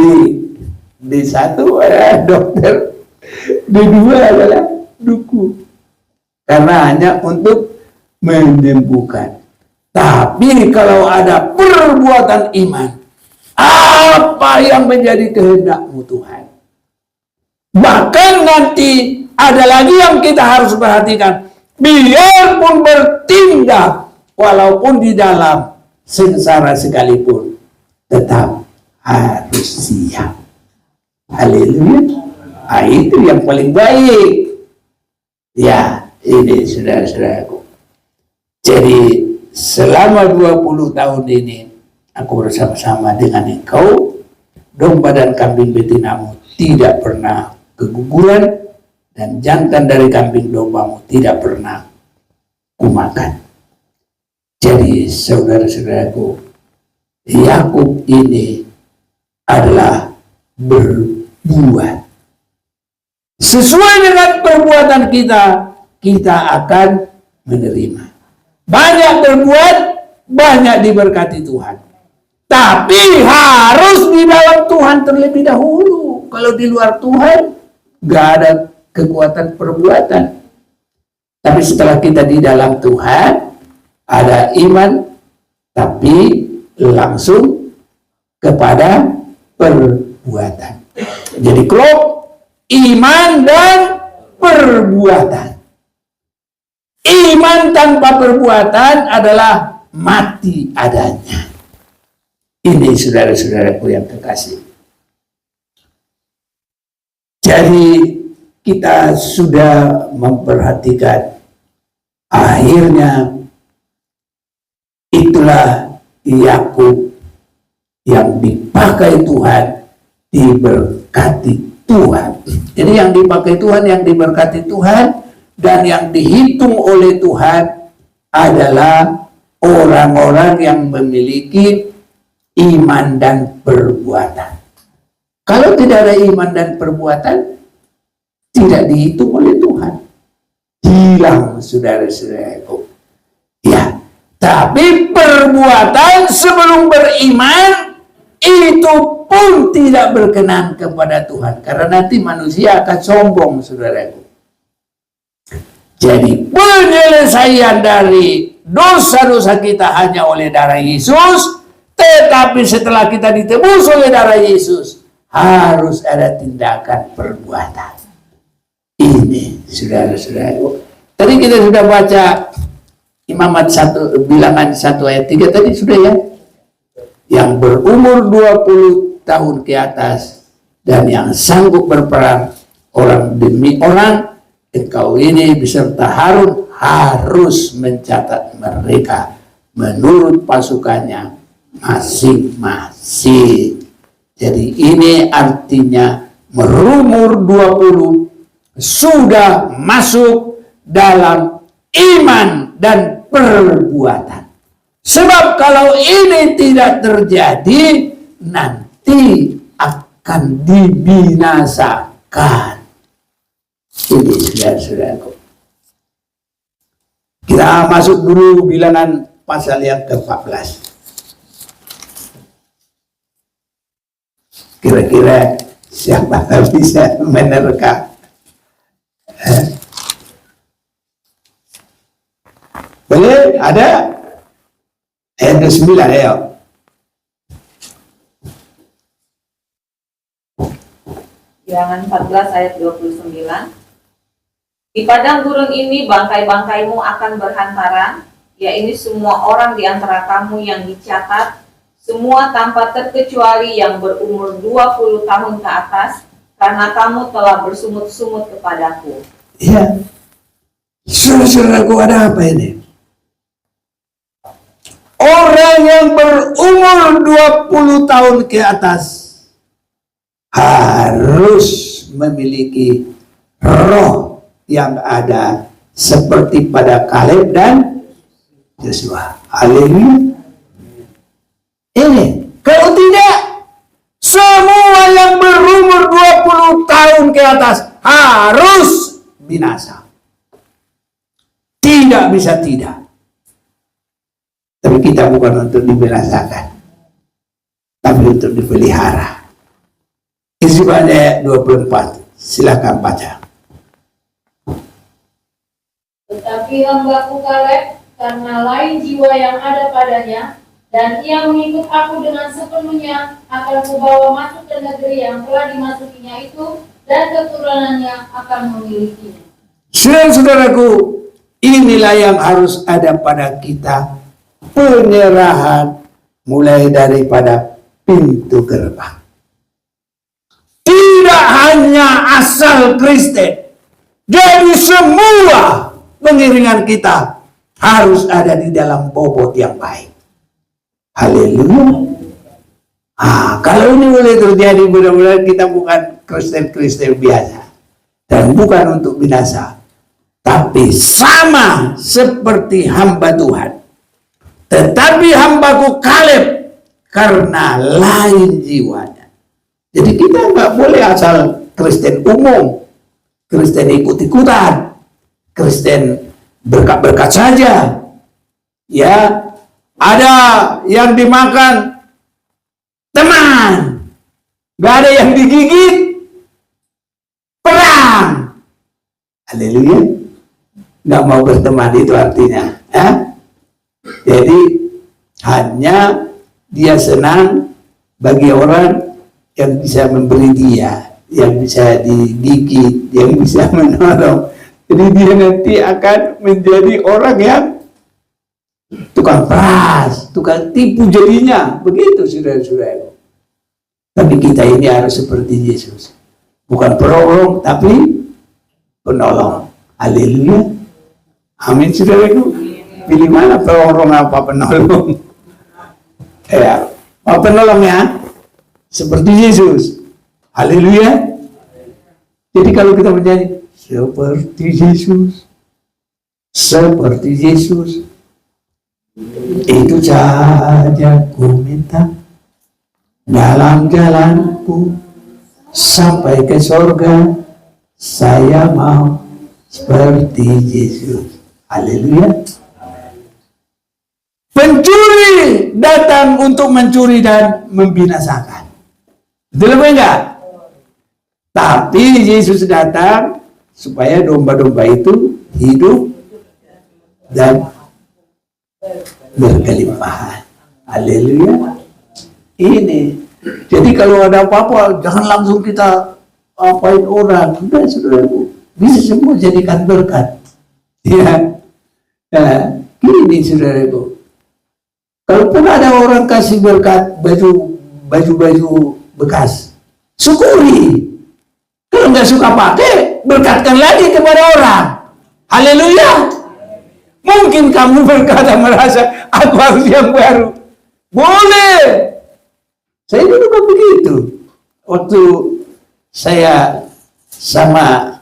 di satu adalah dokter, di dua adalah dukun. Karena hanya untuk menyembuhkan. Tapi kalau ada perbuatan iman, apa yang menjadi kehendakmu Tuhan? Bahkan nanti ada lagi yang kita harus perhatikan. Biarpun bertindak, walaupun di dalam sengsara sekalipun, tetap harus siap. Haleluya. Nah, itu yang paling baik. Ya, ini saudara-saudaraku. Jadi selama 20 tahun ini aku bersama-sama dengan engkau, domba dan kambing betinamu tidak pernah keguguran, dan jantan dari kambing dombamu tidak pernah kumakan. Jadi saudara-saudaraku, Yakub ini adalah berbuat. Sesuai dengan perbuatan kita, kita akan menerima. Banyak berbuat, banyak diberkati Tuhan. Tapi harus di dalam Tuhan terlebih dahulu. Kalau di luar Tuhan, gak ada kekuatan perbuatan. Tapi setelah kita di dalam Tuhan, ada iman, tapi langsung kepada perbuatan. Jadi klop, iman dan perbuatan. Iman tanpa perbuatan adalah mati adanya. Ini saudara-saudaraku yang kekasih. Jadi kita sudah memperhatikan Akhirnya itulah Yakub yang dipakai Tuhan, diberkati Tuhan. Jadi yang dipakai Tuhan, yang diberkati Tuhan, dan yang dihitung oleh Tuhan adalah orang-orang yang memiliki iman dan perbuatan. Kalau tidak ada iman dan perbuatan, tidak dihitung oleh Tuhan. Hilang, saudara-saudaraku. Ya, tapi perbuatan sebelum beriman itu pun tidak berkenan kepada Tuhan, karena nanti manusia akan sombong, saudaraku. Jadi penyelesaian dari dosa-dosa kita hanya oleh darah Yesus, tetapi setelah kita ditebus oleh darah Yesus, harus ada tindakan perbuatan. Ini, saudara-saudaraku. Tadi kita sudah baca Imamat 1, bilangan 1 ayat 3 tadi sudah ya. Yang berumur 20 tahun ke atas dan yang sanggup berperang orang demi orang, engkau ini beserta Harun harus mencatat mereka menurut pasukannya masing-masing. Jadi ini artinya berumur 20 sudah masuk dalam iman dan perbuatan. Sebab kalau ini tidak terjadi, nanti akan dibinasakan. Ini saudara-saudaraku. Kita masuk dulu bilangan pasal yang ke-14. Kira-kira siapa bisa menerka? Boleh? Ada? Ayat 9, ayo. Bilangan 14 ayat 29. Di padang gurun ini bangkai-bangkaimu akan berhantaran, yaitu semua orang di antara kamu yang dicatat, semua tanpa terkecuali yang berumur 20 tahun ke atas, karena kamu telah bersungut-sungut kepadaku. Iya. Saudara-saudaraku, ada apa ini? Orang yang berumur 20 tahun ke atas harus memiliki roh yang ada seperti pada Kaleb dan Yosua. Haleluya. Ini, kalau tidak, semua yang berumur 20 tahun ke atas harus binasa. Tidak bisa tidak. Tapi kita bukan untuk dibinasakan, tapi untuk dipelihara. Isi ayat 24. Silakan baca. Tetapi hambaku Kaleb, karena lain jiwa yang ada padanya, dan ia mengikut aku dengan sepenuhnya, akan kubawa masuk ke negeri yang telah dimasukinya itu, dan keturunannya akan memilikinya. Saudara-saudaraku, inilah yang harus ada pada kita. Penyerahan mulai daripada pintu gerbang. Tidak hanya asal Kristen, jadi semua pengiringan kita harus ada di dalam bobot yang baik. Haleluya. Kalau ini boleh terjadi, mudah-mudahan kita bukan Kristen-Kristen biasa dan bukan untuk binasa, tapi sama seperti hamba Tuhan. Tetapi hambaku Kaleb karena lain jiwanya. Jadi kita nggak boleh asal Kristen umum, Kristen ikut-ikutan, Kristen berkat-berkat saja. Ya, ada yang dimakan teman, nggak ada yang digigit perang. Haleluya. Nggak mau berteman itu artinya. Jadi hanya dia senang bagi orang yang bisa memberi dia, yang bisa digigit, yang bisa menolong. Jadi dia nanti akan menjadi orang yang tukang peras, tukang tipu jadinya. Begitu saudara-saudara. Tapi kita ini harus seperti Yesus. Bukan penolong, tapi penolong. Haleluya. Amin, saudaraku. Pilih mana pelorong apa penolong? Ya, apa penolong ya? Seperti Yesus. Haleluya. Jadi kalau kita menjadi seperti Yesus, seperti Yesus, itu saja ku minta dalam jalanku sampai ke surga. Saya mau seperti Yesus. Haleluya. Pencuri datang untuk mencuri dan membinasakan. Betul apa enggak? Tapi Yesus datang supaya domba-domba itu hidup dan berkelimpahan. Haleluya. Ini. Jadi kalau ada apa-apa, jangan langsung kita apain orang. Udah, saudaraku, bisa semua jadikan berkat. Ya. Nah, ini saudaraku. Kalaupun ada orang kasih berkat baju bekas, syukuri. Kalau nggak suka pakai, berkatkan lagi kepada orang. Haleluya. Mungkin kamu berkata merasa aku harus yang baru. Boleh. Saya dulu kan begitu. Waktu saya sama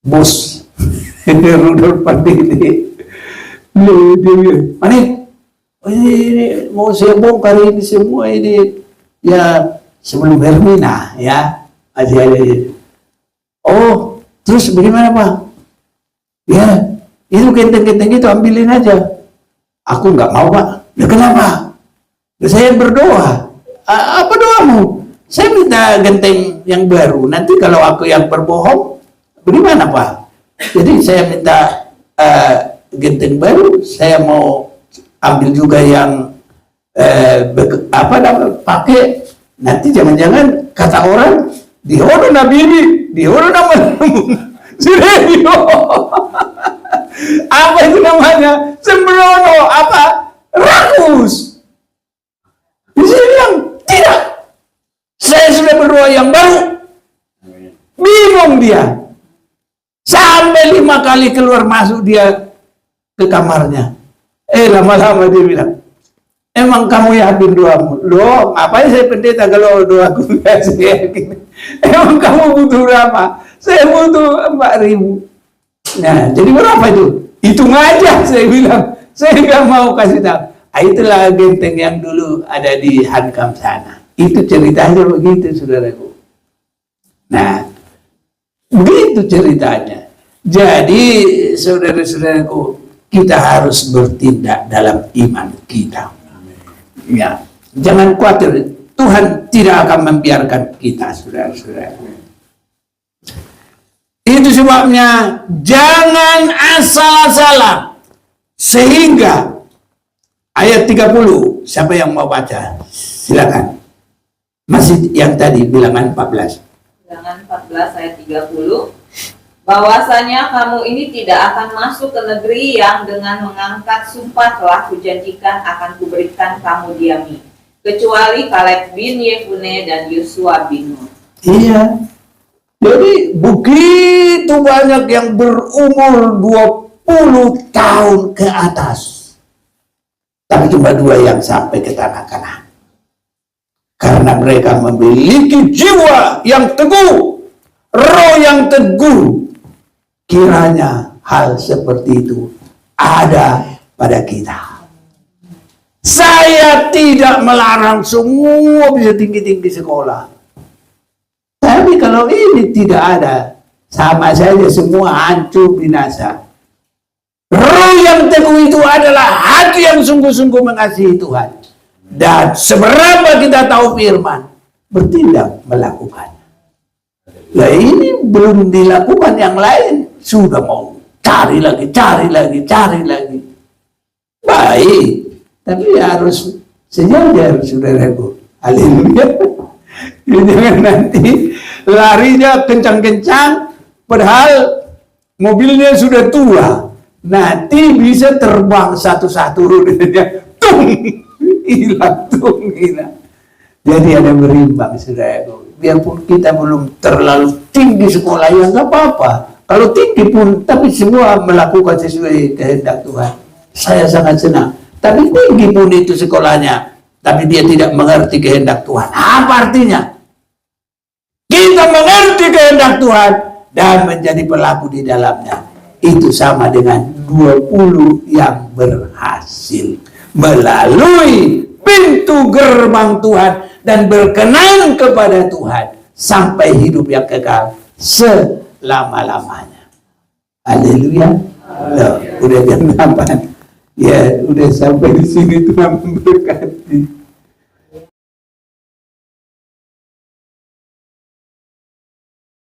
bos Rudolf Pandini, dia bilang, "Manit, ini mau saya bongkar ini semua ini ya sebelum Hermina ya." Oh, terus bagaimana Pak? Ya, itu genteng-genteng itu ambilin aja. Aku nggak mau Pak. Ya kenapa? Ya, saya berdoa. Apa doamu? Saya minta genteng yang baru. Nanti kalau aku yang berbohong, bagaimana Pak? Jadi saya minta genteng baru. Saya mau ambil juga yang pakai. Nanti jangan-jangan kata orang dihodo nabi ini, dihodo nama Sirenio. Apa itu namanya? Sembrono, apa? Rakus. Di sini yang tidak. Saya sudah berdoa yang baru. Bingung dia. Sampai 5 kali keluar masuk dia ke kamarnya. Lama-lama dia bilang, "Emang kamu yakin doamu?" "Loh, ngapain saya pendeta kalau doaku nggak saya yakin." "Emang kamu butuh berapa?" "Saya butuh 4.000. Nah, jadi berapa itu? Hitung aja, saya bilang. Saya nggak mau kasih tahu. Itulah genteng yang dulu ada di Hankam sana. Itu ceritanya begitu, saudaraku. Nah, begitu ceritanya. Jadi, saudara-saudaraku, kita harus bertindak dalam iman kita. Ya, jangan khawatir, Tuhan tidak akan membiarkan kita, saudara-saudara. Itu sebabnya jangan asal-asalan. Sehingga ayat 30, siapa yang mau baca? Silakan. Masih yang tadi bilangan 14. Bilangan 14 ayat 30. Bahwasanya kamu ini tidak akan masuk ke negeri yang dengan mengangkat sumpah telah kujanjikan akan kuberikan kamu diami, kecuali Kaleb bin Yefune dan Yosua bin Nun. Iya. Jadi begitu banyak yang berumur 20 tahun ke atas. Tapi cuma 2 yang sampai ke tanah Kanaan. Karena mereka memiliki jiwa yang teguh, roh yang teguh. Kiranya hal seperti itu ada pada kita. Saya tidak melarang semua bisa tinggi-tinggi sekolah. Tapi kalau ini tidak ada, sama saja semua hancur binasa. Roh yang teguh itu adalah hati yang sungguh-sungguh mengasihi Tuhan. Dan seberapa kita tahu firman, bertindak melakukan. Nah ini belum dilakukan, yang lain sudah mau cari lagi. Baik, tapi harus sejajar, saudaraku. Haleluya. Jangan nanti larinya kencang-kencang, padahal mobilnya sudah tua. Nanti bisa terbang satu-satu, hilang. Jadi ada berimbang, saudaraku. Biarpun kita belum terlalu tinggi sekolah, ya nggak apa-apa. Kalau tinggi pun, tapi semua melakukan sesuai kehendak Tuhan. Saya sangat senang. Tapi tinggi pun itu sekolahnya, tapi dia tidak mengerti kehendak Tuhan. Apa artinya? Kita mengerti kehendak Tuhan dan menjadi pelaku di dalamnya. Itu sama dengan 20 yang berhasil melalui pintu gerbang Tuhan dan berkenan kepada Tuhan sampai hidup yang kekal selama-lamanya. Haleluya. Loh, udah jam 8. Ya, udah sampai di sini, Tuhan memberkati.